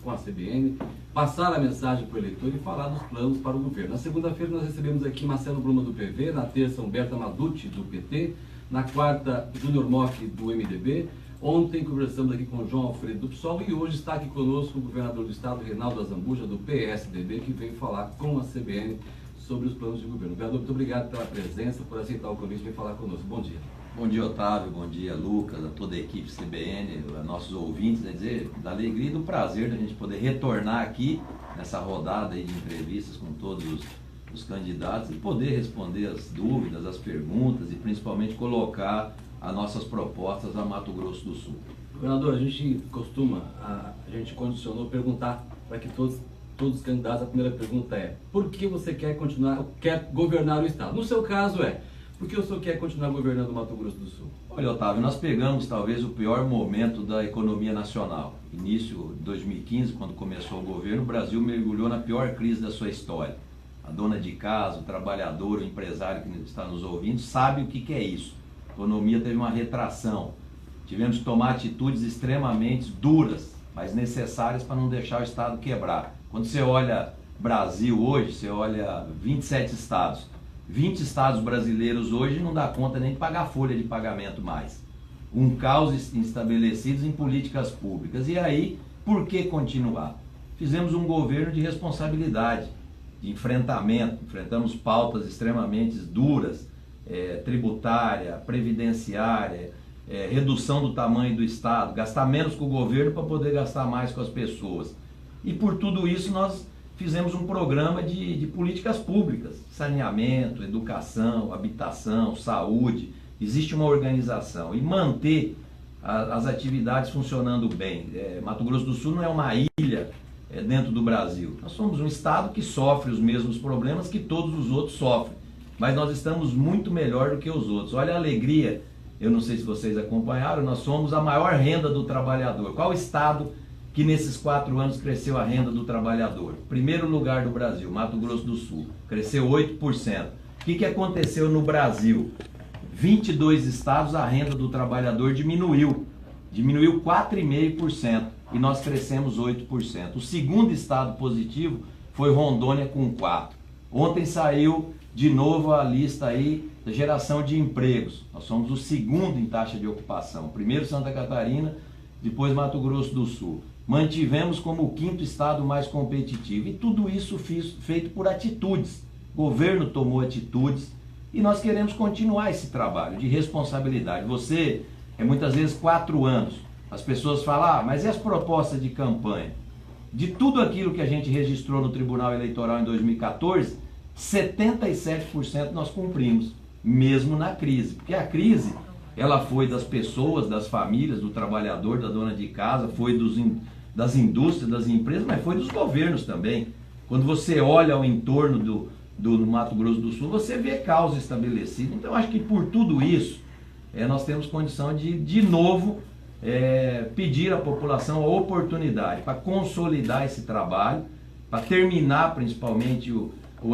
com a CBN, passar a mensagem para o eleitor e falar dos planos para o governo. Na segunda-feira nós recebemos aqui Marcelo Bruma do PV, na terça Humberto Amaduti do PT, na quarta Júnior Mock do MDB, ontem conversamos aqui com João Alfredo do PSOL e hoje está aqui conosco o governador do estado, Reinaldo Azambuja, do PSDB, que veio falar com a CBN sobre os planos de governo. Governador, muito obrigado pela presença, por aceitar o convite e vir falar conosco. Bom dia. Bom dia, Otávio, bom dia, Lucas, a toda a equipe CBN, a nossos ouvintes, dizer, da alegria e do prazer da gente poder retornar aqui nessa rodada aí de entrevistas com todos os candidatos e poder responder as dúvidas, as perguntas e principalmente colocar as nossas propostas a Mato Grosso do Sul. Governador, a gente condicionou perguntar para que todos os candidatos, a primeira pergunta é: por que você quer governar o estado? No seu caso por que o senhor quer continuar governando o Mato Grosso do Sul? Olha, Otávio, nós pegamos talvez o pior momento da economia nacional. Início de 2015, quando começou o governo, o Brasil mergulhou na pior crise da sua história. A dona de casa, o trabalhador, o empresário que está nos ouvindo, sabe o que é isso. A economia teve uma retração. Tivemos que tomar atitudes extremamente duras, mas necessárias para não deixar o estado quebrar. Quando você olha Brasil hoje, você olha 27 estados. 20 estados brasileiros hoje não dá conta nem de pagar folha de pagamento mais. Um caos estabelecidos em políticas públicas. E aí, por que continuar? Fizemos um governo de responsabilidade, de enfrentamento. Enfrentamos pautas extremamente duras, tributária, previdenciária, redução do tamanho do estado, gastar menos com o governo para poder gastar mais com as pessoas. E por tudo isso nós fizemos um programa de políticas públicas, saneamento, educação, habitação, saúde. Existe uma organização e manter as atividades funcionando bem. Mato Grosso do Sul não é uma ilha dentro do Brasil. Nós somos um estado que sofre os mesmos problemas que todos os outros sofrem, mas nós estamos muito melhor do que os outros. Olha a alegria, eu não sei se vocês acompanharam, nós somos a maior renda do trabalhador. Qual estado que nesses 4 anos cresceu a renda do trabalhador? Primeiro lugar do Brasil, Mato Grosso do Sul, cresceu 8%. O que aconteceu no Brasil? 22 estados a renda do trabalhador diminuiu 4,5% e nós crescemos 8%. O segundo estado positivo foi Rondônia com 4%. Ontem saiu de novo a lista aí da geração de empregos. Nós somos o segundo em taxa de ocupação. Primeiro Santa Catarina, depois Mato Grosso do Sul. Mantivemos como o 5º estado mais competitivo. E tudo isso feito por atitudes. O governo tomou atitudes e nós queremos continuar esse trabalho de responsabilidade. Você, muitas vezes 4 anos, as pessoas falam, mas e as propostas de campanha? De tudo aquilo que a gente registrou no Tribunal Eleitoral em 2014, 77% nós cumprimos, mesmo na crise. Porque a crise, ela foi das pessoas, das famílias, do trabalhador, da dona de casa, foi das indústrias, das empresas, mas foi dos governos também. Quando você olha ao entorno do Mato Grosso do Sul, você vê caos estabelecido. Então, acho que por tudo isso, nós temos condição de novo, pedir à população a oportunidade para consolidar esse trabalho, para terminar principalmente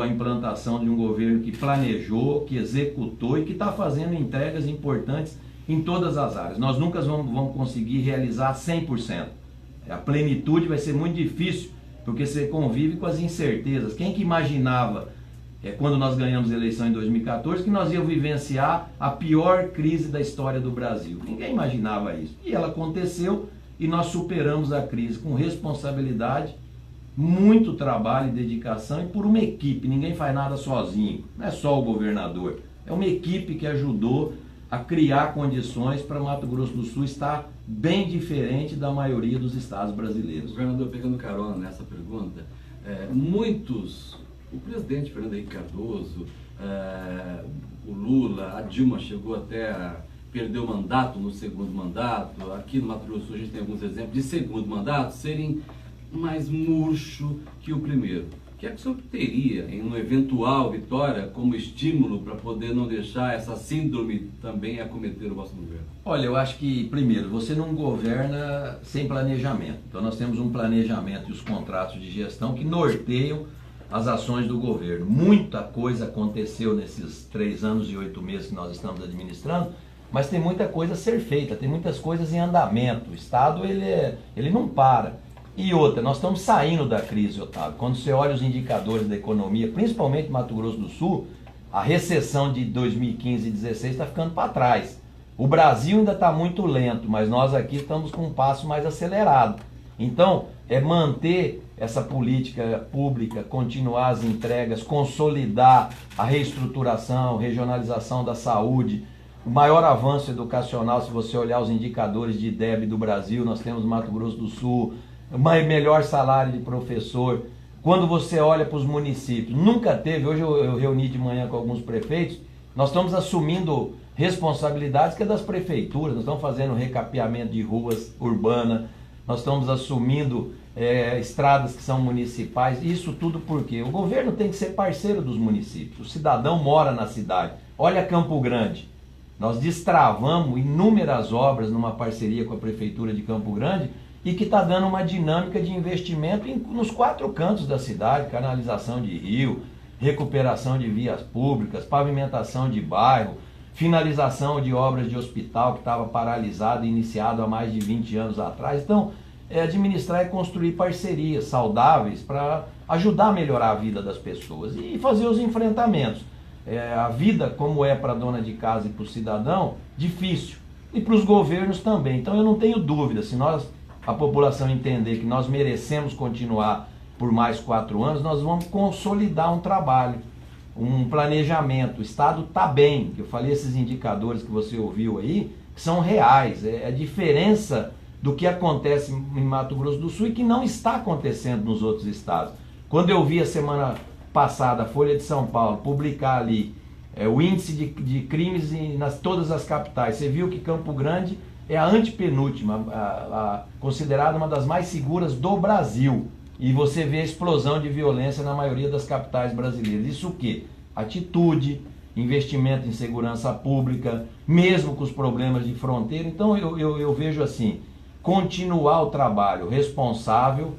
a implantação de um governo que planejou, que executou e que está fazendo entregas importantes em todas as áreas. Nós nunca vamos conseguir realizar 100%. A plenitude vai ser muito difícil, porque você convive com as incertezas. Quem que imaginava, quando nós ganhamos a eleição em 2014, que nós íamos vivenciar a pior crise da história do Brasil? Ninguém imaginava isso. E ela aconteceu e nós superamos a crise com responsabilidade, muito trabalho e dedicação e por uma equipe. Ninguém faz nada sozinho, não é só o governador. É uma equipe que ajudou a criar condições para Mato Grosso do Sul estar bem diferente da maioria dos estados brasileiros. Governador, pegando carona nessa pergunta, o presidente Fernando Henrique Cardoso, o Lula, a Dilma chegou até a perder o mandato no segundo mandato. Aqui no Mato Grosso do Sul a gente tem alguns exemplos de segundo mandato serem mais murcho que o primeiro. O que é que o senhor teria em uma eventual vitória como estímulo para poder não deixar essa síndrome também acometer o vosso governo? Olha, eu acho que, primeiro, você não governa sem planejamento. Então nós temos um planejamento e os contratos de gestão que norteiam as ações do governo. Muita coisa aconteceu nesses 3 anos e 8 meses que nós estamos administrando, mas tem muita coisa a ser feita, tem muitas coisas em andamento. O Estado ele não para. E outra, nós estamos saindo da crise, Otávio. Quando você olha os indicadores da economia, principalmente Mato Grosso do Sul, a recessão de 2015 e 2016 está ficando para trás. O Brasil ainda está muito lento, mas nós aqui estamos com um passo mais acelerado. Então, é manter essa política pública, continuar as entregas, consolidar a reestruturação, regionalização da saúde, o maior avanço educacional. Se você olhar os indicadores de IDEB do Brasil, nós temos Mato Grosso do Sul, melhor salário de professor. Quando você olha para os municípios, nunca teve, hoje eu reuni de manhã com alguns prefeitos, nós estamos assumindo responsabilidades que é das prefeituras, nós estamos fazendo recapeamento de ruas urbanas, nós estamos assumindo estradas que são municipais, isso tudo porque o governo tem que ser parceiro dos municípios, o cidadão mora na cidade. Olha Campo Grande, nós destravamos inúmeras obras numa parceria com a Prefeitura de Campo Grande e que está dando uma dinâmica de investimento nos 4 cantos da cidade, canalização de rio, recuperação de vias públicas, pavimentação de bairro, finalização de obras de hospital que estava paralisado e iniciado há mais de 20 anos atrás. Então, administrar e construir parcerias saudáveis para ajudar a melhorar a vida das pessoas e fazer os enfrentamentos. A vida, como é para a dona de casa e para o cidadão, difícil. E para os governos também. Então, eu não tenho dúvida, se a população entender que nós merecemos continuar por mais 4 anos, nós vamos consolidar um trabalho, um planejamento. O Estado está bem, eu falei esses indicadores que você ouviu aí, que são reais, é a diferença do que acontece em Mato Grosso do Sul e que não está acontecendo nos outros estados. Quando eu vi a semana passada a Folha de São Paulo publicar ali o índice de crimes todas as capitais, você viu que Campo Grande é a antepenúltima, considerada uma das mais seguras do Brasil. E você vê a explosão de violência na maioria das capitais brasileiras. Isso o quê? Atitude, investimento em segurança pública, mesmo com os problemas de fronteira. Então eu vejo assim, continuar o trabalho responsável,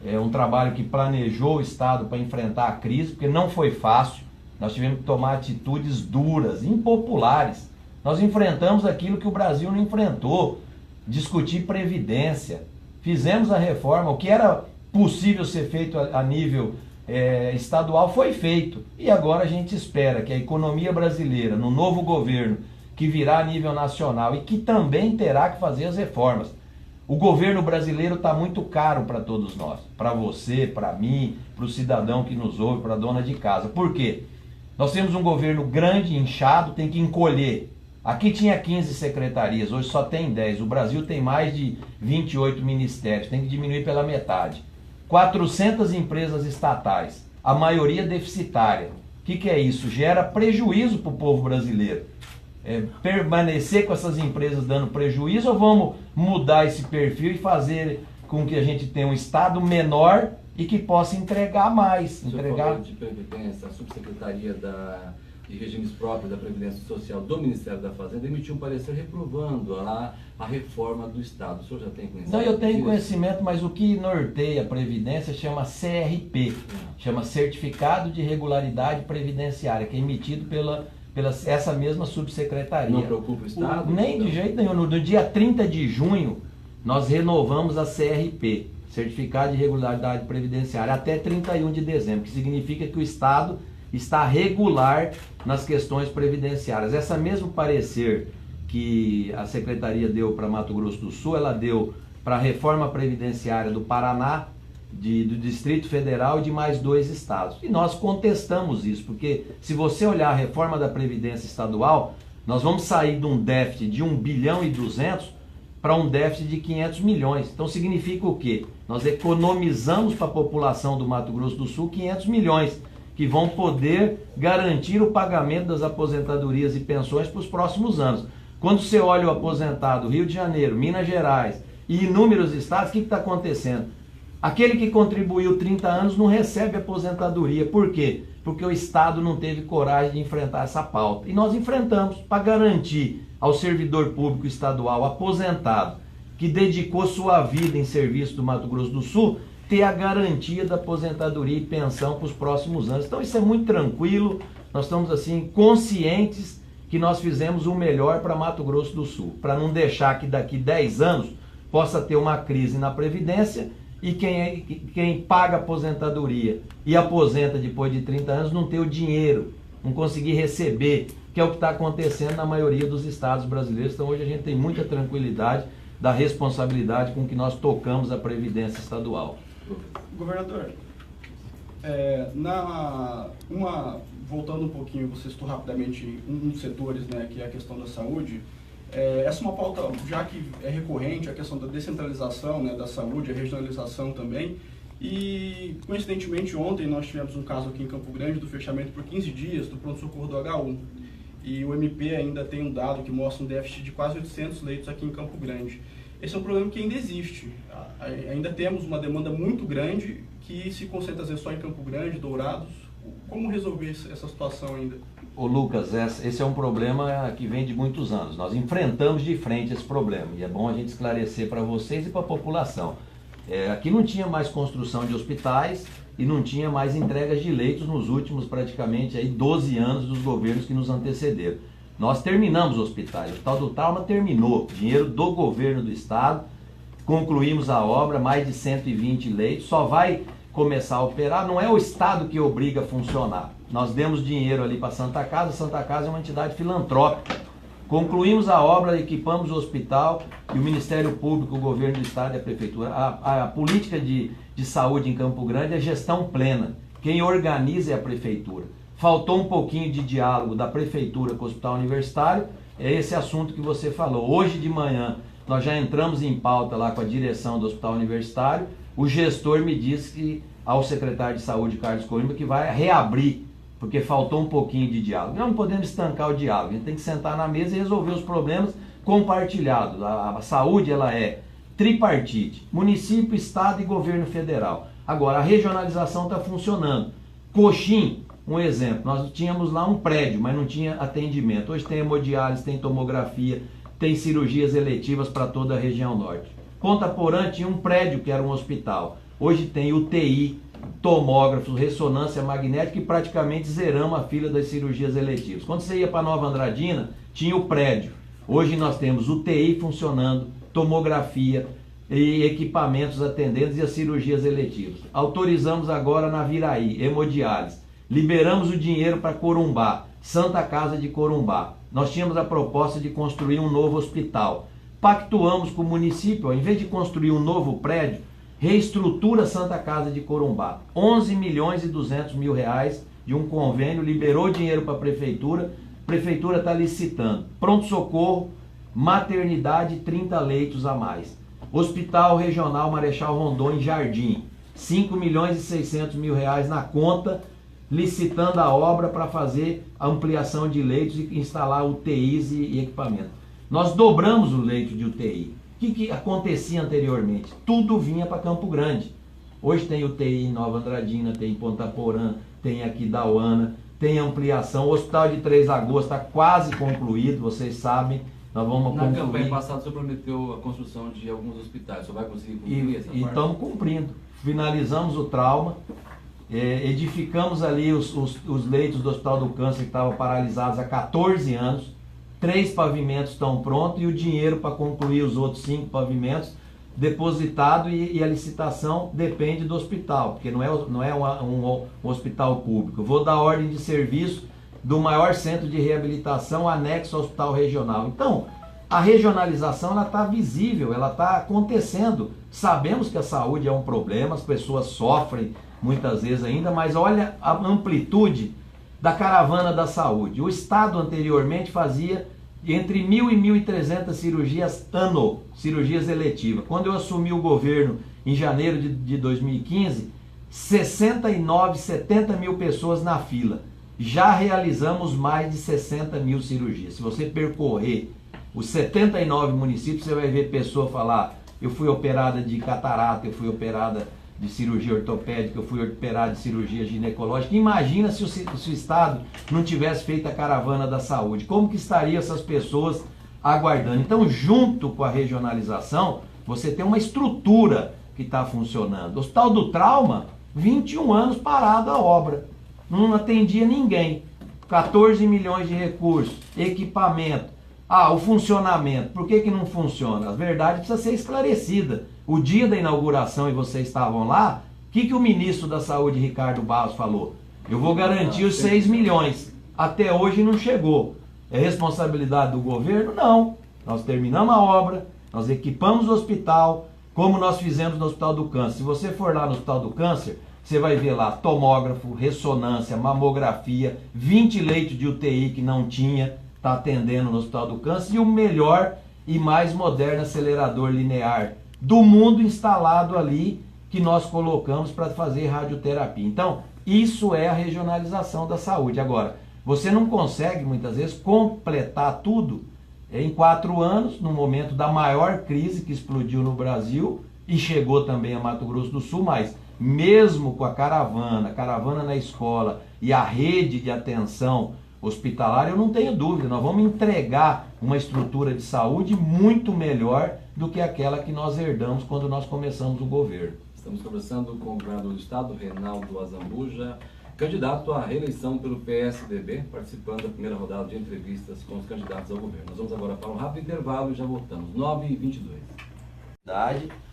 um trabalho que planejou o Estado para enfrentar a crise, porque não foi fácil. Nós tivemos que tomar atitudes duras, impopulares. Nós enfrentamos aquilo que o Brasil não enfrentou, discutir previdência. Fizemos a reforma, o que era possível ser feito a nível estadual foi feito. E agora a gente espera que a economia brasileira, no novo governo, que virá a nível nacional e que também terá que fazer as reformas. O governo brasileiro está muito caro para todos nós, para você, para mim, para o cidadão que nos ouve, para a dona de casa. Por quê? Nós temos um governo grande, inchado, tem que encolher. Aqui tinha 15 secretarias, hoje só tem 10. O Brasil tem mais de 28 ministérios, tem que diminuir pela metade. 400 empresas estatais, a maioria deficitária. O que é isso? Gera prejuízo para o povo brasileiro. Permanecer com essas empresas dando prejuízo ou vamos mudar esse perfil e fazer com que a gente tenha um Estado menor e que possa entregar mais? Entregar de Previdência, a subsecretaria de regimes próprios da Previdência Social do Ministério da Fazenda emitiu um parecer reprovando a reforma do Estado. O senhor já tem conhecimento? Não, eu tenho conhecimento, mas o que norteia a Previdência chama CRP, chama Certificado de Regularidade Previdenciária, que é emitido pela essa mesma subsecretaria. Não preocupa o Estado? Nem então? De jeito nenhum. No dia 30 de junho, nós renovamos a CRP, Certificado de Regularidade Previdenciária, até 31 de dezembro, que significa que o Estado está regular nas questões previdenciárias. Essa mesmo parecer que a Secretaria deu para Mato Grosso do Sul, ela deu para a reforma previdenciária do Paraná, do Distrito Federal e de mais 2 estados. E nós contestamos isso, porque se você olhar a reforma da Previdência Estadual, nós vamos sair de um déficit de 1 bilhão e 200 para um déficit de 500 milhões. Então significa o quê? Nós economizamos para a população do Mato Grosso do Sul 500 milhões, que vão poder garantir o pagamento das aposentadorias e pensões para os próximos anos. Quando você olha o aposentado Rio de Janeiro, Minas Gerais e inúmeros estados, o que está acontecendo? Aquele que contribuiu 30 anos não recebe aposentadoria. Por quê? Porque o Estado não teve coragem de enfrentar essa pauta. E nós enfrentamos para garantir ao servidor público estadual aposentado, que dedicou sua vida em serviço do Mato Grosso do Sul, ter a garantia da aposentadoria e pensão para os próximos anos. Então isso é muito tranquilo, nós estamos assim conscientes que nós fizemos o melhor para Mato Grosso do Sul, para não deixar que daqui 10 anos possa ter uma crise na Previdência e quem paga aposentadoria e aposenta depois de 30 anos não ter o dinheiro, não conseguir receber, que é o que está acontecendo na maioria dos estados brasileiros. Então hoje a gente tem muita tranquilidade da responsabilidade com que nós tocamos a Previdência Estadual. Governador, voltando um pouquinho, você citou rapidamente um dos setores, né, que é a questão da saúde. Essa é uma pauta, já que é recorrente, a questão da descentralização, né, da saúde, a regionalização também. E, coincidentemente, ontem nós tivemos um caso aqui em Campo Grande do fechamento por 15 dias do pronto-socorro do H1. E o MP ainda tem um dado que mostra um déficit de quase 800 leitos aqui em Campo Grande. Esse é um problema que ainda existe. Ainda temos uma demanda muito grande que se concentra às vezes só em Campo Grande, Dourados. Como resolver essa situação ainda? Ô Lucas, esse é um problema que vem de muitos anos. Nós enfrentamos de frente esse problema e é bom a gente esclarecer para vocês e para a população. Aqui não tinha mais construção de hospitais e não tinha mais entregas de leitos nos últimos praticamente 12 anos dos governos que nos antecederam. Nós terminamos hospitais, o Hospital do Trauma terminou, dinheiro do governo do estado, concluímos a obra, mais de 120 leitos, só vai começar a operar, não é o estado que obriga a funcionar. Nós demos dinheiro ali para Santa Casa é uma entidade filantrópica. Concluímos a obra, equipamos o hospital e o Ministério Público, o governo do estado e a prefeitura. A política de saúde em Campo Grande é gestão plena. Quem organiza é a prefeitura. Faltou um pouquinho de diálogo da prefeitura com o hospital universitário, é esse assunto que você falou. Hoje de manhã nós já entramos em pauta lá com a direção do hospital universitário, o gestor me disse ao secretário de saúde, Carlos Coimbra, que vai reabrir, porque faltou um pouquinho de diálogo. Nós não podemos estancar o diálogo, a gente tem que sentar na mesa e resolver os problemas compartilhados. A saúde ela é tripartite, município, estado e governo federal. Agora, a regionalização está funcionando. Coxim, um exemplo, nós tínhamos lá um prédio, mas não tinha atendimento. Hoje tem hemodiálise, tem tomografia, tem cirurgias eletivas para toda a região norte. Ponta Porã tinha um prédio que era um hospital. Hoje tem UTI, tomógrafos, ressonância magnética e praticamente zeramos a fila das cirurgias eletivas. Quando você ia para Nova Andradina, tinha o prédio. Hoje nós temos UTI funcionando, tomografia e equipamentos atendendo e as cirurgias eletivas. Autorizamos agora na Viraí, hemodiálise. Liberamos o dinheiro para Corumbá, Santa Casa de Corumbá. Nós tínhamos a proposta de construir um novo hospital. Pactuamos com o município, ao invés de construir um novo prédio, reestrutura Santa Casa de Corumbá. 11 milhões e 200 mil reais de um convênio, liberou dinheiro para a prefeitura está licitando. Pronto-socorro, maternidade, 30 leitos a mais. Hospital Regional Marechal Rondon em Jardim, 5 milhões e 600 mil reais na conta, licitando a obra para fazer a ampliação de leitos e instalar UTIs e equipamentos. Nós dobramos o leito de UTI. O que acontecia anteriormente? Tudo vinha para Campo Grande. Hoje tem UTI em Nova Andradina, tem em Ponta Porã, tem aqui Dauana, tem ampliação. O Hospital de 3 Lagoas está quase concluído, vocês sabem. Nós vamos concluir. Na campanha passada o senhor prometeu a construção de alguns hospitais. O senhor vai conseguir cumprir essa parte? E estamos cumprindo. Finalizamos o trauma, edificamos ali os leitos do Hospital do Câncer que estavam paralisados há 14 anos. 3 pavimentos estão prontos e o dinheiro para concluir os outros 5 pavimentos depositado e a licitação depende do hospital, porque não é um hospital público. Eu vou dar ordem de serviço do maior centro de reabilitação anexo ao hospital regional. Então, a regionalização ela está visível, ela está acontecendo. Sabemos que a saúde é um problema, as pessoas sofrem muitas vezes ainda, mas olha a amplitude da caravana da saúde. O Estado anteriormente fazia entre 1.000 e 1.300 cirurgias ano, cirurgias eletivas. Quando eu assumi o governo em janeiro de 2015, 69, 70 mil pessoas na fila. Já realizamos mais de 60 mil cirurgias. Se você percorrer os 79 municípios, você vai ver pessoa falar: eu fui operada de catarata, eu fui operada de cirurgia ortopédica, eu fui operado de cirurgia ginecológica. Imagina se o Estado não tivesse feito a caravana da saúde. Como que estariam essas pessoas aguardando? Então, junto com a regionalização, você tem uma estrutura que está funcionando. O Hospital do Trauma, 21 anos parado a obra. Não atendia ninguém. 14 milhões de recursos, equipamento. O funcionamento. Por que não funciona? A verdade precisa ser esclarecida. O dia da inauguração, e vocês estavam lá, o que o ministro da Saúde, Ricardo Barros, falou? Eu vou garantir os 6 milhões. Até hoje não chegou. É responsabilidade do governo? Não. Nós terminamos a obra, nós equipamos o hospital, como nós fizemos no Hospital do Câncer. Se você for lá no Hospital do Câncer, você vai ver lá tomógrafo, ressonância, mamografia, 20 leitos de UTI que não tinha, está atendendo no Hospital do Câncer, e o melhor e mais moderno acelerador linear do mundo instalado ali, que nós colocamos para fazer radioterapia. Então, isso é a regionalização da saúde. Agora, você não consegue, muitas vezes, completar tudo em 4 anos, no momento da maior crise que explodiu no Brasil, e chegou também a Mato Grosso do Sul, mas mesmo com a caravana na escola e a rede de atenção hospitalar, eu não tenho dúvida, nós vamos entregar uma estrutura de saúde muito melhor do que aquela que nós herdamos quando nós começamos o governo. Estamos conversando com o governador do estado, Reinaldo Azambuja, candidato à reeleição pelo PSDB, participando da primeira rodada de entrevistas com os candidatos ao governo. Nós vamos agora para um rápido intervalo e já voltamos. 9h22.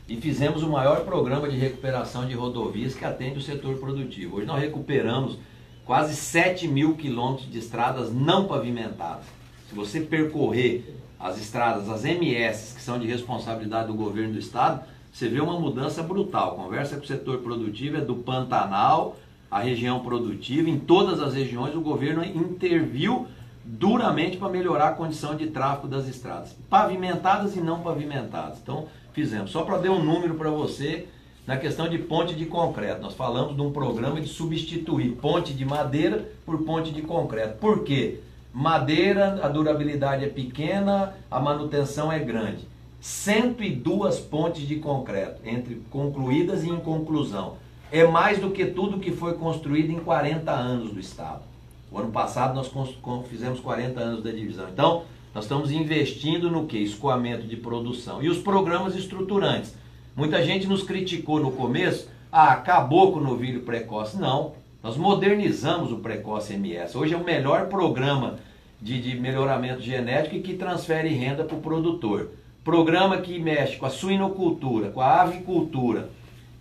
E fizemos o maior programa de recuperação de rodovias que atende o setor produtivo. Hoje nós recuperamos quase 7 mil quilômetros de estradas não pavimentadas. Se você percorrer as estradas, as MS, que são de responsabilidade do governo do estado, você vê uma mudança brutal. Conversa com o setor produtivo, é do Pantanal, a região produtiva, em todas as regiões o governo interviu duramente para melhorar a condição de tráfego das estradas, pavimentadas e não pavimentadas. Então fizemos, só para dar um número para você, na questão de ponte de concreto, nós falamos de um programa de substituir ponte de madeira por ponte de concreto. Por quê? Madeira, a durabilidade é pequena, a manutenção é grande. 102 pontes de concreto, entre concluídas e em conclusão. É mais do que tudo que foi construído em 40 anos do estado. O ano passado nós fizemos 40 anos da divisão. Então, nós estamos investindo no que? Escoamento de produção. E os programas estruturantes. Muita gente nos criticou no começo, acabou com o novilho precoce. Não, nós modernizamos o Precoce MS. Hoje é o melhor programa de melhoramento genético e que transfere renda para o produtor. Programa que mexe com a suinocultura, com a avicultura,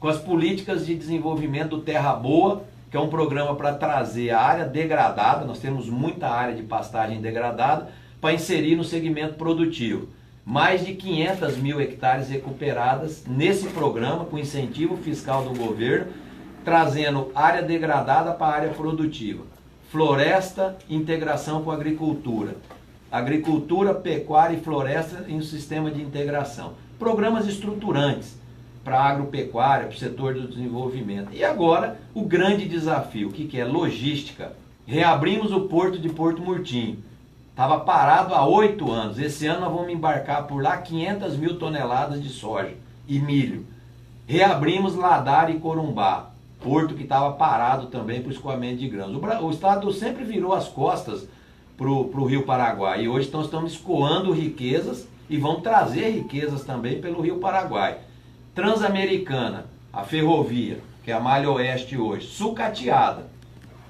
com as políticas de desenvolvimento do Terra Boa, que é um programa para trazer a área degradada, nós temos muita área de pastagem degradada, para inserir no segmento produtivo. Mais de 500 mil hectares recuperadas nesse programa, com incentivo fiscal do governo, trazendo área degradada para a área produtiva. Floresta, integração com a agricultura. Agricultura, pecuária e floresta em um sistema de integração. Programas estruturantes para a agropecuária, para o setor do desenvolvimento. E agora, o grande desafio, que é logística. Reabrimos o porto de Porto Murtinho. Estava parado há 8 anos. Esse ano nós vamos embarcar por lá 500 mil toneladas de soja e milho. Reabrimos Ladar e Corumbá, porto que estava parado também para o escoamento de grãos. O estado sempre virou as costas para o Rio Paraguai. E hoje estamos escoando riquezas e vão trazer riquezas também pelo Rio Paraguai. Transamericana, a ferrovia, que é a malha oeste hoje, sucateada.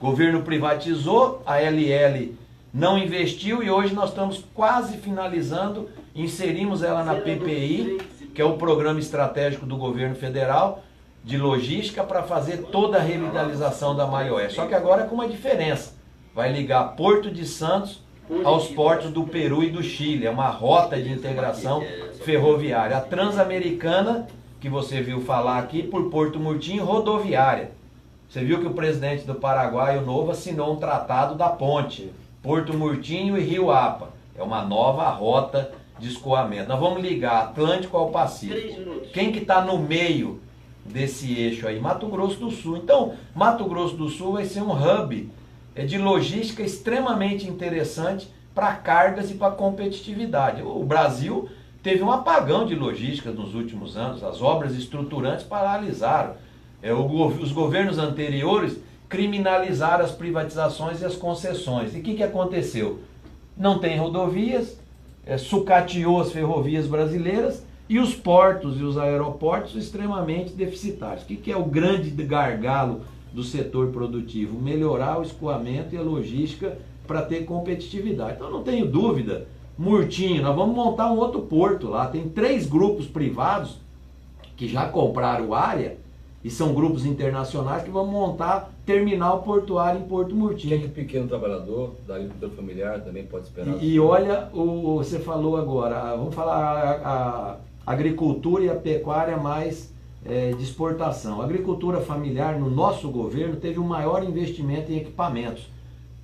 O governo privatizou, a LL não investiu e hoje nós estamos quase finalizando, inserimos ela na PPI, que é o Programa Estratégico do Governo Federal de Logística, para fazer toda a revitalização da malha oeste. Só que agora com uma diferença. Vai ligar Porto de Santos aos portos do Peru e do Chile. É uma rota de integração ferroviária. A Transamericana, que você viu falar aqui, por Porto Murtinho, rodoviária. Você viu que o presidente do Paraguai, o Novo, assinou um tratado da ponte. Porto Murtinho e Rio Apa. É uma nova rota de escoamento. Nós vamos ligar Atlântico ao Pacífico. Quem que está no meio desse eixo aí? Mato Grosso do Sul. Então, Mato Grosso do Sul vai ser um hub de logística extremamente interessante para cargas e para competitividade. O Brasil teve um apagão de logística nos últimos anos, as obras estruturantes paralisaram. Os governos anteriores criminalizaram as privatizações e as concessões. E o que aconteceu? Não tem rodovias, sucateou as ferrovias brasileiras e os portos e os aeroportos extremamente deficitários. O que é o grande gargalo do setor produtivo? Melhorar o escoamento e a logística para ter competitividade. Então não tenho dúvida, Murtinho, nós vamos montar um outro porto lá, tem 3 grupos privados que já compraram área e são grupos internacionais que vão montar terminal portuário em Porto O que é Murtinho. que o pequeno trabalhador da agricultura familiar também pode esperar? E olha, você falou agora, vamos falar a agricultura e a pecuária mais de exportação. A agricultura familiar no nosso governo teve o maior investimento em equipamentos.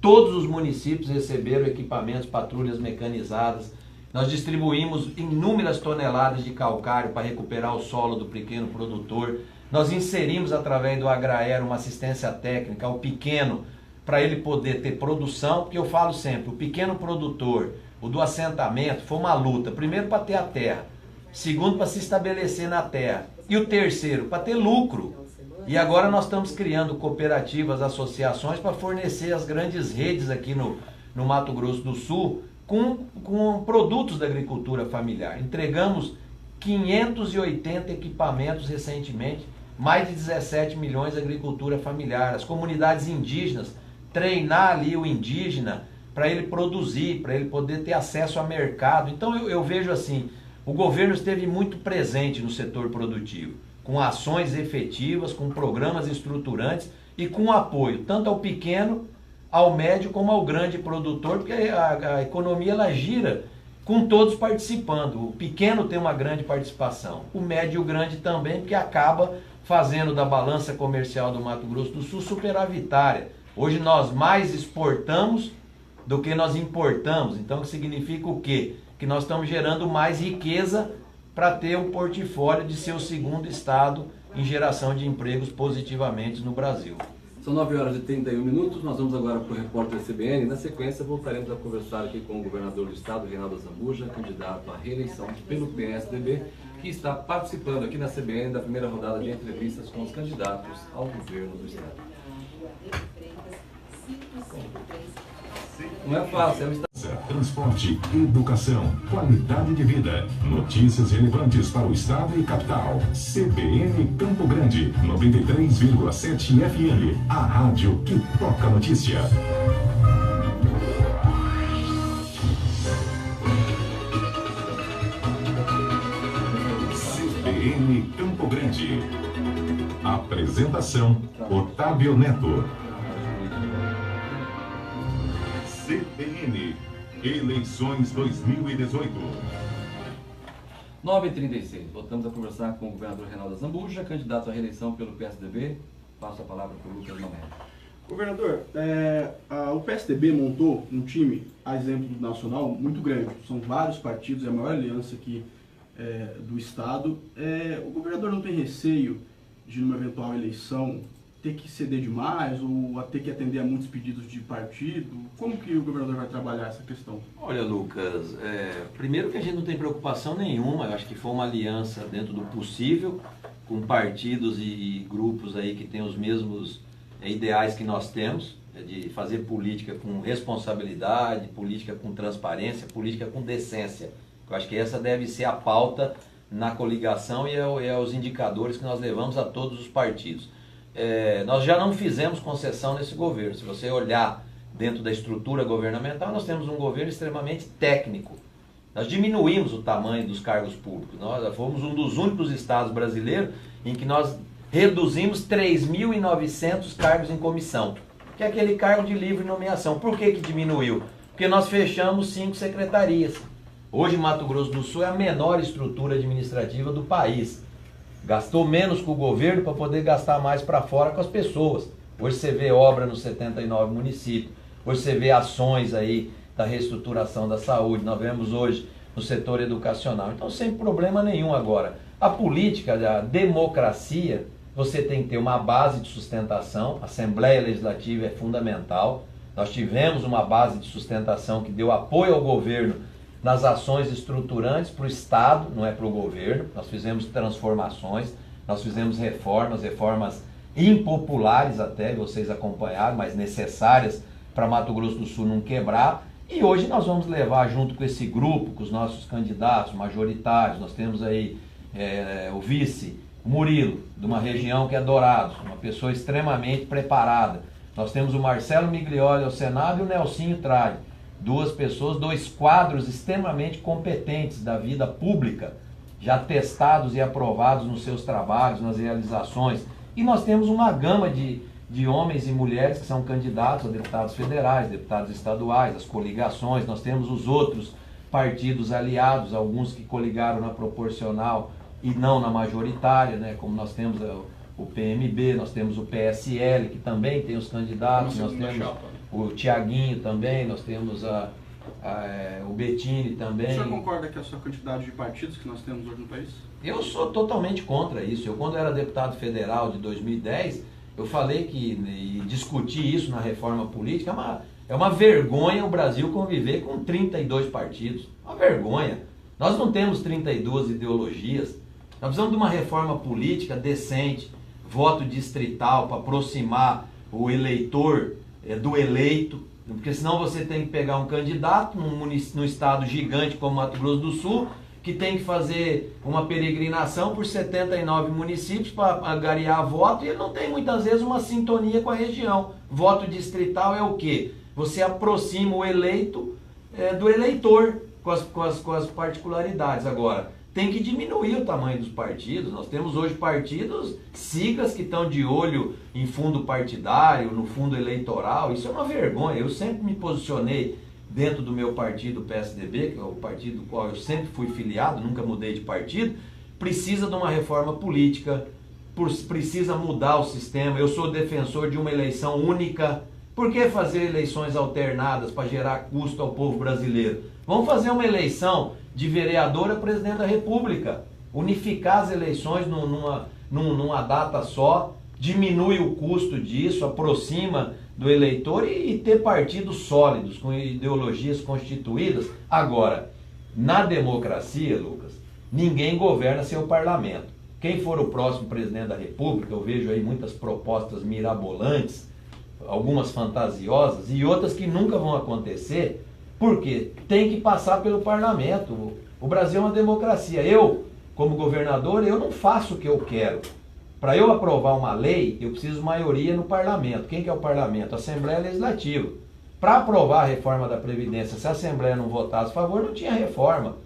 Todos os municípios receberam equipamentos, patrulhas mecanizadas. Nós distribuímos inúmeras toneladas de calcário para recuperar o solo do pequeno produtor. Nós inserimos através do Agraero uma assistência técnica ao pequeno para ele poder ter produção, porque eu falo sempre, o pequeno produtor, o do assentamento, foi uma luta. Primeiro para ter a terra, segundo para se estabelecer na terra e o terceiro para ter lucro. E agora nós estamos criando cooperativas, associações para fornecer as grandes redes aqui no Mato Grosso do Sul com produtos da agricultura familiar. Entregamos 580 equipamentos recentemente, mais de 17 milhões de agricultura familiar. As comunidades indígenas, treinar ali o indígena para ele produzir, para ele poder ter acesso a mercado. Então eu vejo assim, o governo esteve muito presente no setor produtivo, com ações efetivas, com programas estruturantes e com apoio tanto ao pequeno, ao médio como ao grande produtor, porque a economia ela gira com todos participando. O pequeno tem uma grande participação, o médio e o grande também, porque acaba fazendo da balança comercial do Mato Grosso do Sul superavitária. Hoje nós mais exportamos do que nós importamos. Então, o que significa o quê? Que nós estamos gerando mais riqueza para ter um portfólio de ser o segundo estado em geração de empregos positivamente no Brasil. São 9 horas e 31 minutos, nós vamos agora para o repórter da CBN. Na sequência, voltaremos a conversar aqui com o governador do estado, Reinaldo Azambuja, candidato à reeleição pelo PSDB, que está participando aqui na CBN da primeira rodada de entrevistas com os candidatos ao governo do estado. Não é fácil, é um estado. Transporte, educação, qualidade de vida, notícias relevantes para o estado e capital. CBN Campo Grande, 93,7 FM, a rádio que toca notícia. CBN Campo Grande. Apresentação, Otávio Neto. CBN, eleições 2018. 9h36, voltamos a conversar com o governador Reinaldo Azambuja, candidato à reeleição pelo PSDB. Passo a palavra para o Lucas Mamede. Governador, o PSDB montou um time, a exemplo do Nacional, muito grande. São vários partidos, é a maior aliança aqui do Estado. O governador não tem receio de, numa eventual eleição, ter que ceder demais ou a ter que atender a muitos pedidos de partido? Como que o governador vai trabalhar essa questão? Olha, Lucas, primeiro que a gente não tem preocupação nenhuma, eu acho que foi uma aliança dentro do possível, com partidos e grupos aí que têm os mesmos ideais que nós temos, de fazer política com responsabilidade, política com transparência, política com decência. Eu acho que essa deve ser a pauta na coligação e aos indicadores que nós levamos a todos os partidos. Nós já não fizemos concessão nesse governo. Se você olhar dentro da estrutura governamental, nós temos um governo extremamente técnico. Nós diminuímos o tamanho dos cargos públicos. Nós fomos um dos únicos estados brasileiros em que nós reduzimos 3.900 cargos em comissão, que é aquele cargo de livre nomeação. Por que diminuiu? Porque nós fechamos 5 secretarias. Hoje, Mato Grosso do Sul é a menor estrutura administrativa do país. Gastou menos com o governo para poder gastar mais para fora com as pessoas. Hoje você vê obra nos 79 municípios. Hoje você vê ações aí da reestruturação da saúde. Nós vemos hoje no setor educacional. Então, sem problema nenhum agora. A política, a democracia, você tem que ter uma base de sustentação. A Assembleia Legislativa é fundamental. Nós tivemos uma base de sustentação que deu apoio ao governo nas ações estruturantes para o Estado, não é para o governo. Nós fizemos transformações, nós fizemos reformas impopulares até, vocês acompanharam, mas necessárias para Mato Grosso do Sul não quebrar. E hoje nós vamos levar junto com esse grupo, com os nossos candidatos majoritários, nós temos aí o vice, o Murilo, de uma região que é Dourados, uma pessoa extremamente preparada. Nós temos o Marcelo Miglioli ao Senado e o Nelsinho Trade. 2 pessoas, 2 quadros extremamente competentes da vida pública, já testados e aprovados nos seus trabalhos, nas realizações. E nós temos uma gama de homens e mulheres que são candidatos a deputados federais, deputados estaduais, as coligações. Nós temos os outros partidos aliados, alguns que coligaram na proporcional e não na majoritária, né? Como nós temos o PMB, nós temos o PSL, que também tem os candidatos, nós temos o Tiaguinho também, nós temos o Bettini também. O senhor concorda que a sua quantidade de partidos que nós temos hoje no país? Eu sou totalmente contra isso. Quando eu era deputado federal de 2010, eu falei e discuti isso na reforma política. É uma vergonha o Brasil conviver com 32 partidos. Uma vergonha. Nós não temos 32 ideologias. Nós precisamos de uma reforma política decente, voto distrital para aproximar o eleitor do eleito. Porque senão você tem que pegar um candidato num estado gigante como Mato Grosso do Sul, que tem que fazer uma peregrinação por 79 municípios para angariar voto, e ele não tem muitas vezes uma sintonia com a região. Voto distrital é o quê? Você aproxima o eleito do eleitor com as particularidades. Agora, tem que diminuir o tamanho dos partidos. Nós temos hoje partidos, siglas que estão de olho em fundo partidário, no fundo eleitoral. Isso é uma vergonha. Eu sempre me posicionei dentro do meu partido, o PSDB, que é o partido do qual eu sempre fui filiado, nunca mudei de partido. Precisa de uma reforma política, precisa mudar o sistema. Eu sou defensor de uma eleição única. Por que fazer eleições alternadas para gerar custo ao povo brasileiro? Vamos fazer uma eleição de vereador a presidente da República. Unificar as eleições numa data só, diminui o custo disso, aproxima do eleitor e ter partidos sólidos, com ideologias constituídas. Agora, na democracia, Lucas, ninguém governa sem o parlamento. Quem for o próximo presidente da República, eu vejo aí muitas propostas mirabolantes, algumas fantasiosas e outras que nunca vão acontecer, porque tem que passar pelo parlamento. O Brasil é uma democracia. Eu, como governador, eu não faço o que eu quero. Para eu aprovar uma lei, eu preciso de maioria no parlamento. Quem que é o parlamento? A Assembleia Legislativa. Para aprovar a reforma da Previdência, se a Assembleia não votasse a favor, não tinha reforma.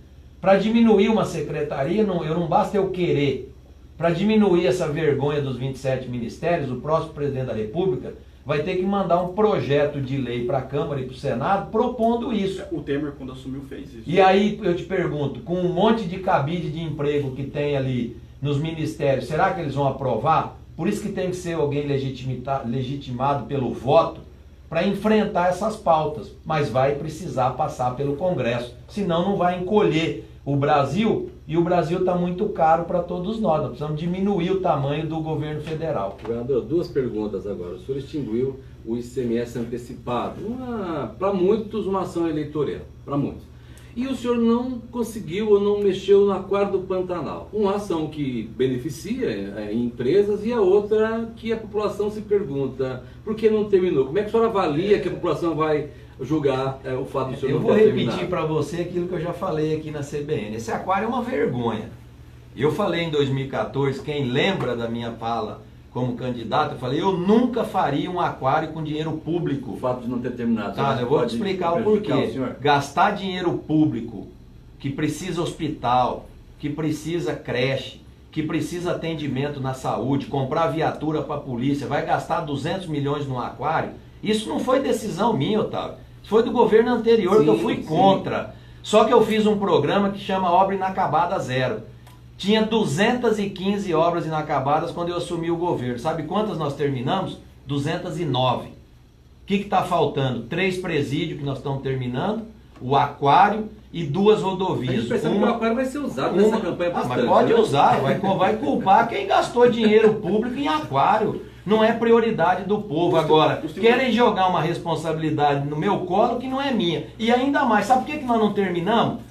Para diminuir uma secretaria, não basta eu querer. Para diminuir essa vergonha dos 27 ministérios, o próximo presidente da República vai ter que mandar um projeto de lei para a Câmara e para o Senado propondo isso. O Temer, quando assumiu, fez isso. E aí eu te pergunto, com um monte de cabide de emprego que tem ali nos ministérios, será que eles vão aprovar? Por isso que tem que ser alguém legitimado pelo voto para enfrentar essas pautas. Mas vai precisar passar pelo Congresso, senão não vai encolher o Brasil, e o Brasil está muito caro para todos nós. Nós precisamos diminuir o tamanho do governo federal. Governador, duas perguntas agora. O senhor extinguiu o ICMS antecipado. Para muitos, uma ação eleitoral. Para muitos. E o senhor não conseguiu ou não mexeu no Aquário do Pantanal. Uma ação que beneficia empresas e a outra que a população se pergunta por que não terminou. Como é que o senhor avalia que a população vai julgar o fato do senhor não ter terminado? Eu vou repetir para você aquilo que eu já falei aqui na CBN. Esse aquário é uma vergonha. Eu falei em 2014, quem lembra da minha fala como candidato, eu falei, eu nunca faria um aquário com dinheiro público. O fato de não ter terminado. Tá, eu vou te explicar o porquê. Gastar dinheiro público, que precisa hospital, que precisa creche, que precisa atendimento na saúde, comprar viatura para a polícia, vai gastar 200 milhões num aquário. Isso não foi decisão minha, Otávio. Isso foi do governo anterior, que eu fui contra. Só que eu fiz um programa que chama Obra Inacabada Zero. Tinha 215 obras inacabadas quando eu assumi o governo. Sabe quantas nós terminamos? 209. O que está faltando? 3 presídios que nós estamos terminando, o aquário e 2 rodovias. Que o aquário vai ser usado nessa campanha bastante. Mas pode usar, vai culpar quem gastou dinheiro público em aquário. Não é prioridade do povo. Agora, querem jogar uma responsabilidade no meu colo que não é minha. E ainda mais, sabe por que nós não terminamos?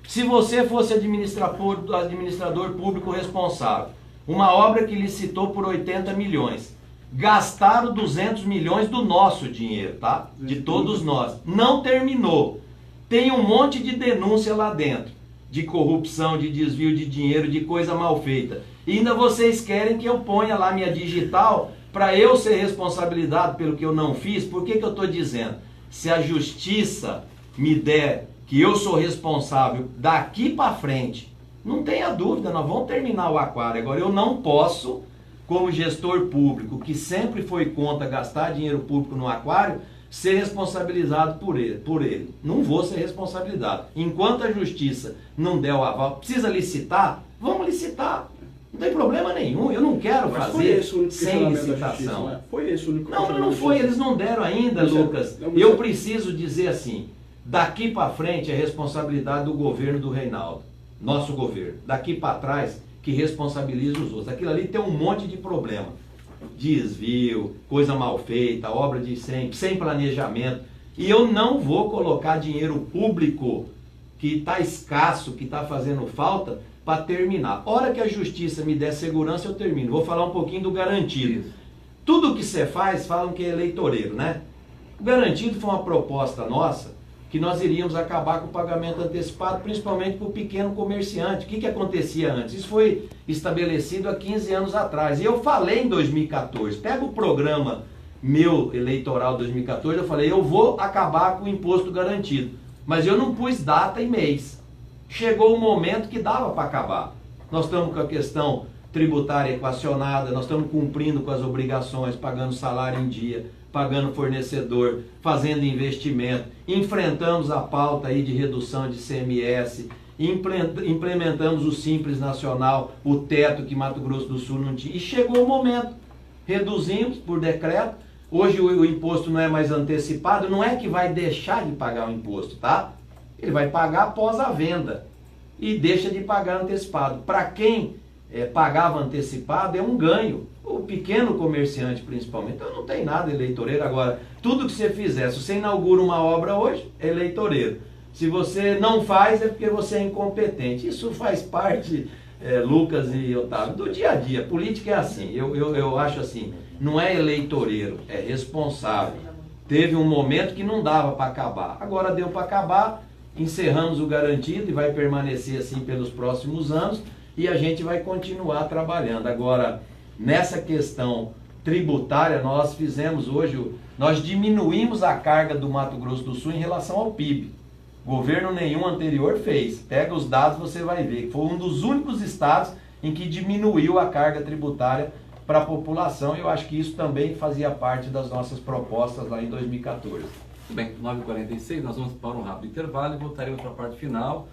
Se você fosse administrador público responsável, uma obra que licitou por 80 milhões, gastaram 200 milhões do nosso dinheiro, tá? De todos nós. Não terminou. Tem um monte de denúncia lá dentro, de corrupção, de desvio de dinheiro, de coisa mal feita. E ainda vocês querem que eu ponha lá minha digital para eu ser responsabilizado pelo que eu não fiz. Por que eu estou dizendo? Se a justiça me der que eu sou responsável daqui para frente Não tenha dúvida, nós vamos terminar o aquário. Agora, eu não posso, como gestor público, que sempre foi contra gastar dinheiro público no aquário, ser responsabilizado por ele. Não vou ser responsabilizado. Enquanto a justiça não der o aval, precisa licitar? Vamos licitar. Não tem problema nenhum. Eu não quero fazer sem licitação. Né? Foi esse o único Não foi. Eles não deram ainda, Lucas. Eu preciso dizer assim, daqui para frente é responsabilidade do governo do Reinaldo. Nosso governo. Daqui para trás, que responsabiliza os outros. Aquilo ali tem um monte de problema. Desvio, coisa mal feita, obra de sem planejamento. E eu não vou colocar dinheiro público que está escasso, que está fazendo falta, para terminar. Hora que a justiça me der segurança, eu termino. Vou falar um pouquinho do garantido. Tudo que você faz, falam que é eleitoreiro, né? O garantido foi uma proposta nossa, que nós iríamos acabar com o pagamento antecipado, principalmente para o pequeno comerciante. O que acontecia antes? Isso foi estabelecido há 15 anos atrás. E eu falei em 2014, pega o programa meu eleitoral 2014, eu falei, eu vou acabar com o imposto garantido. Mas eu não pus data e mês. Chegou o momento que dava para acabar. Nós estamos com a questão tributária equacionada, nós estamos cumprindo com as obrigações, pagando salário em dia, pagando fornecedor, fazendo investimento, enfrentamos a pauta aí de redução de CMS, implementamos o Simples Nacional, o teto que Mato Grosso do Sul não tinha, e chegou o momento, reduzimos por decreto, hoje o imposto não é mais antecipado, não é que vai deixar de pagar o imposto, tá? Ele vai pagar após a venda e deixa de pagar antecipado. Para quem pagava antecipado é um ganho, o pequeno comerciante principalmente. Então não tem nada eleitoreiro. Agora, tudo que você fizer, se você inaugura uma obra hoje, é eleitoreiro. Se você não faz, é porque você é incompetente. Isso faz parte, Lucas e Otávio, do dia a dia. Política é assim, eu acho assim, não é eleitoreiro, é responsável. Teve um momento que não dava para acabar, agora deu para acabar, encerramos o garantido e vai permanecer assim pelos próximos anos e a gente vai continuar trabalhando. Agora, nessa questão tributária, nós fizemos hoje, nós diminuímos a carga do Mato Grosso do Sul em relação ao PIB. Governo nenhum anterior fez. Pega os dados, você vai ver. Foi um dos únicos estados em que diminuiu a carga tributária para a população. Eu acho que isso também fazia parte das nossas propostas lá em 2014. Muito bem, 9h46, nós vamos para um rápido intervalo e voltaremos para a parte final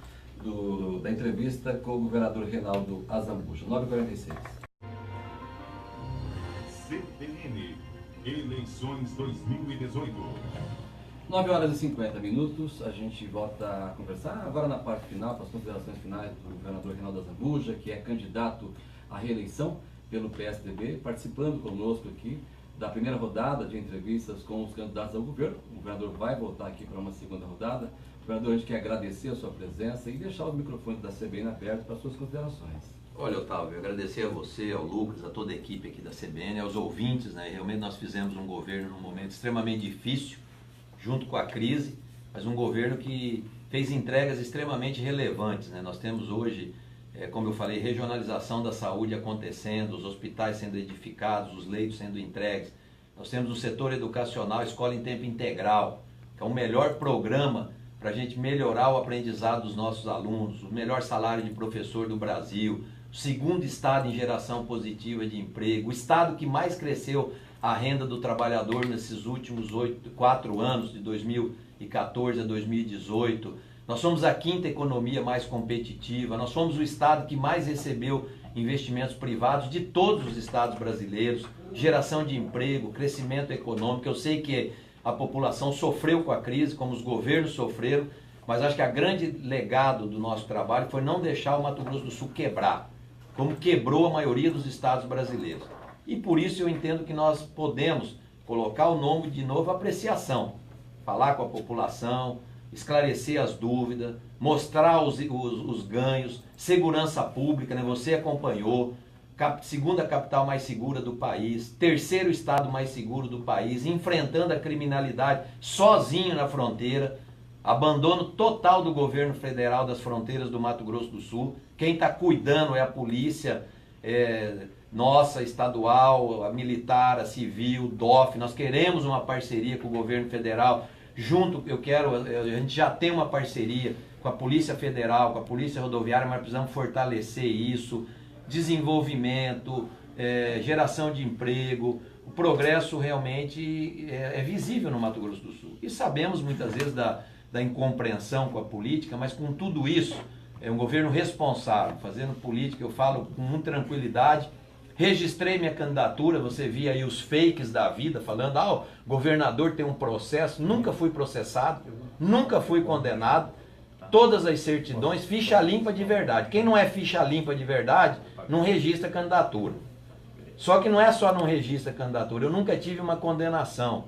da entrevista com o governador Reinaldo Azambuja. 9h46. CBN, eleições 2018. 9h50, a gente volta a conversar agora na parte final, para as considerações finais do governador Reinaldo Azambuja, que é candidato à reeleição pelo PSDB, participando conosco aqui da primeira rodada de entrevistas com os candidatos ao governo. O governador vai voltar aqui para uma segunda rodada. Governador, a gente quer agradecer a sua presença e deixar os microfones da CBN abertos para as suas considerações. Olha, Otávio, agradecer a você, ao Lucas, a toda a equipe aqui da CBN, aos ouvintes, né? Realmente nós fizemos um governo num momento extremamente difícil, junto com a crise, mas um governo que fez entregas extremamente relevantes, né? Nós temos hoje, como eu falei, regionalização da saúde acontecendo, os hospitais sendo edificados, os leitos sendo entregues. Nós temos o setor educacional, escola em tempo integral, que é o melhor programa para a gente melhorar o aprendizado dos nossos alunos, o melhor salário de professor do Brasil, o segundo estado em geração positiva de emprego, o estado que mais cresceu a renda do trabalhador nesses últimos 4 anos, de 2014 a 2018. Nós somos a 5ª economia mais competitiva, nós somos o estado que mais recebeu investimentos privados de todos os estados brasileiros, geração de emprego, crescimento econômico. Eu sei que a população sofreu com a crise, como os governos sofreram, mas acho que a grande legado do nosso trabalho foi não deixar o Mato Grosso do Sul quebrar, como quebrou a maioria dos estados brasileiros. E por isso eu entendo que nós podemos colocar o nome de novo apreciação, falar com a população, esclarecer as dúvidas, mostrar os ganhos, segurança pública, né? Você acompanhou, segunda capital mais segura do país, 3º estado mais seguro do país, enfrentando a criminalidade sozinho na fronteira, abandono total do governo federal das fronteiras do Mato Grosso do Sul. Quem está cuidando é a polícia nossa, estadual, a militar, a civil, DOF. Nós queremos uma parceria com o governo federal junto, a gente já tem uma parceria com a Polícia Federal, com a Polícia Rodoviária, mas precisamos fortalecer isso, desenvolvimento, geração de emprego. O progresso realmente é visível no Mato Grosso do Sul. E sabemos muitas vezes da incompreensão com a política, mas com tudo isso, é um governo responsável, fazendo política, eu falo com muita tranquilidade. Registrei minha candidatura, você via aí os fakes da vida, falando, o governador tem um processo, nunca fui processado, nunca fui condenado, todas as certidões, ficha limpa de verdade. Quem não é ficha limpa de verdade, não registra candidatura. Só que não é só não registra candidatura, eu nunca tive uma condenação.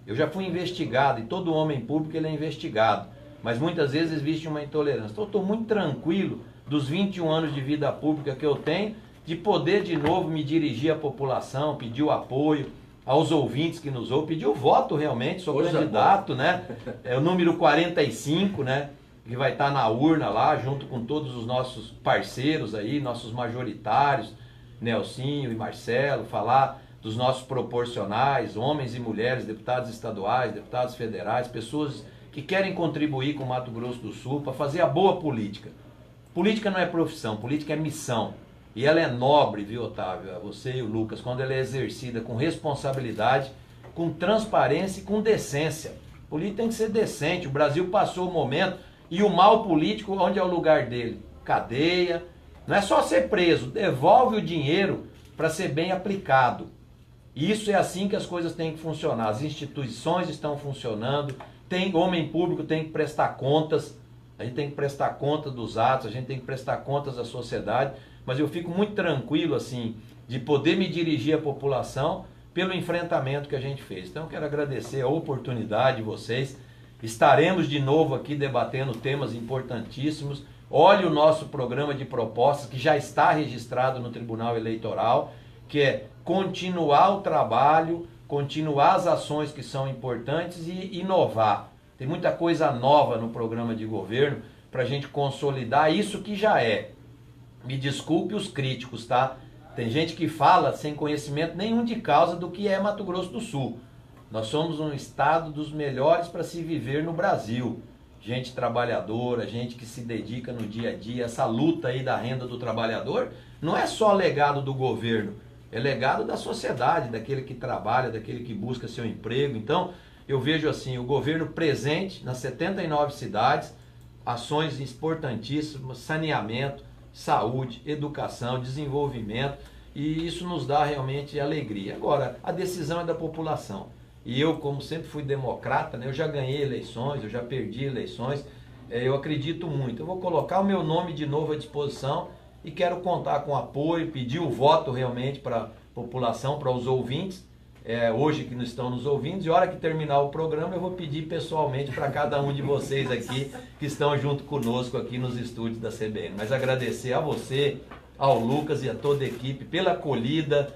Eu já fui investigado, e todo homem público ele é investigado, mas muitas vezes existe uma intolerância. Então eu estou muito tranquilo dos 21 anos de vida pública que eu tenho, de poder de novo me dirigir à população, pedir o apoio aos ouvintes que nos ouvem, pedir o voto realmente, sou candidato, né? É o número 45, né? Que vai estar na urna lá, junto com todos os nossos parceiros aí, nossos majoritários, Nelsinho e Marcelo, falar dos nossos proporcionais, homens e mulheres, deputados estaduais, deputados federais, pessoas que querem contribuir com o Mato Grosso do Sul para fazer a boa política. Política não é profissão, política é missão. E ela é nobre, viu, Otávio, você e o Lucas, quando ela é exercida com responsabilidade, com transparência e com decência. Política tem que ser decente. O Brasil passou o momento, e o mal político, onde é o lugar dele? Cadeia. Não é só ser preso, devolve o dinheiro para ser bem aplicado. Isso é assim que as coisas têm que funcionar. As instituições estão funcionando, homem público tem que prestar contas, a gente tem que prestar conta dos atos, a gente tem que prestar contas à sociedade, mas eu fico muito tranquilo assim de poder me dirigir à população pelo enfrentamento que a gente fez. Então eu quero agradecer a oportunidade de vocês. Estaremos de novo aqui debatendo temas importantíssimos. Olhe o nosso programa de propostas que já está registrado no Tribunal Eleitoral, que é continuar o trabalho, continuar as ações que são importantes e inovar. Tem muita coisa nova no programa de governo para a gente consolidar isso que já é. Me desculpe os críticos, tá? Tem gente que fala sem conhecimento nenhum de causa do que é Mato Grosso do Sul. Nós somos um estado dos melhores para se viver no Brasil. Gente trabalhadora, gente que se dedica no dia a dia. Essa luta aí da renda do trabalhador não é só legado do governo, é legado da sociedade, daquele que trabalha, daquele que busca seu emprego. Então, eu vejo assim, o governo presente nas 79 cidades, ações importantíssimas, saneamento, saúde, educação, desenvolvimento, e isso nos dá realmente alegria. Agora, a decisão é da população. E eu, como sempre fui democrata, né, eu já ganhei eleições, eu já perdi eleições, eu acredito muito. Eu vou colocar o meu nome de novo à disposição e quero contar com apoio, pedir o voto realmente para a população, para os ouvintes, hoje que não estão nos ouvindo, e a hora que terminar o programa eu vou pedir pessoalmente para cada um de vocês aqui que estão junto conosco aqui nos estúdios da CBN. Mas agradecer a você, ao Lucas e a toda a equipe pela acolhida,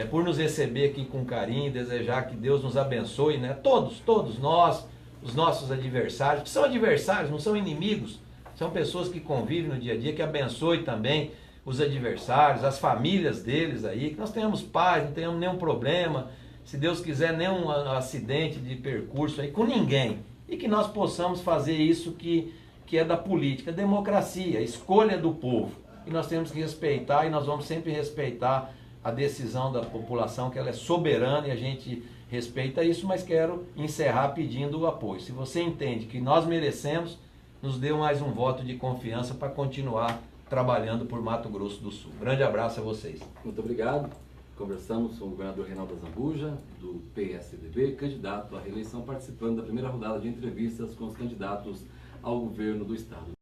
por nos receber aqui com carinho, desejar que Deus nos abençoe, né? Todos nós, os nossos adversários, que são adversários, não são inimigos, são pessoas que convivem no dia a dia, que abençoe também os adversários, as famílias deles aí, que nós tenhamos paz, não tenhamos nenhum problema, se Deus quiser, nenhum acidente de percurso aí com ninguém, e que nós possamos fazer isso que é da política, democracia, escolha do povo, e nós temos que respeitar, e nós vamos sempre respeitar a decisão da população, que ela é soberana e a gente respeita isso, mas quero encerrar pedindo o apoio. Se você entende que nós merecemos, nos dê mais um voto de confiança para continuar trabalhando por Mato Grosso do Sul. Grande abraço a vocês. Muito obrigado. Conversamos com o governador Reinaldo Azambuja, do PSDB, candidato à reeleição, participando da primeira rodada de entrevistas com os candidatos ao governo do estado.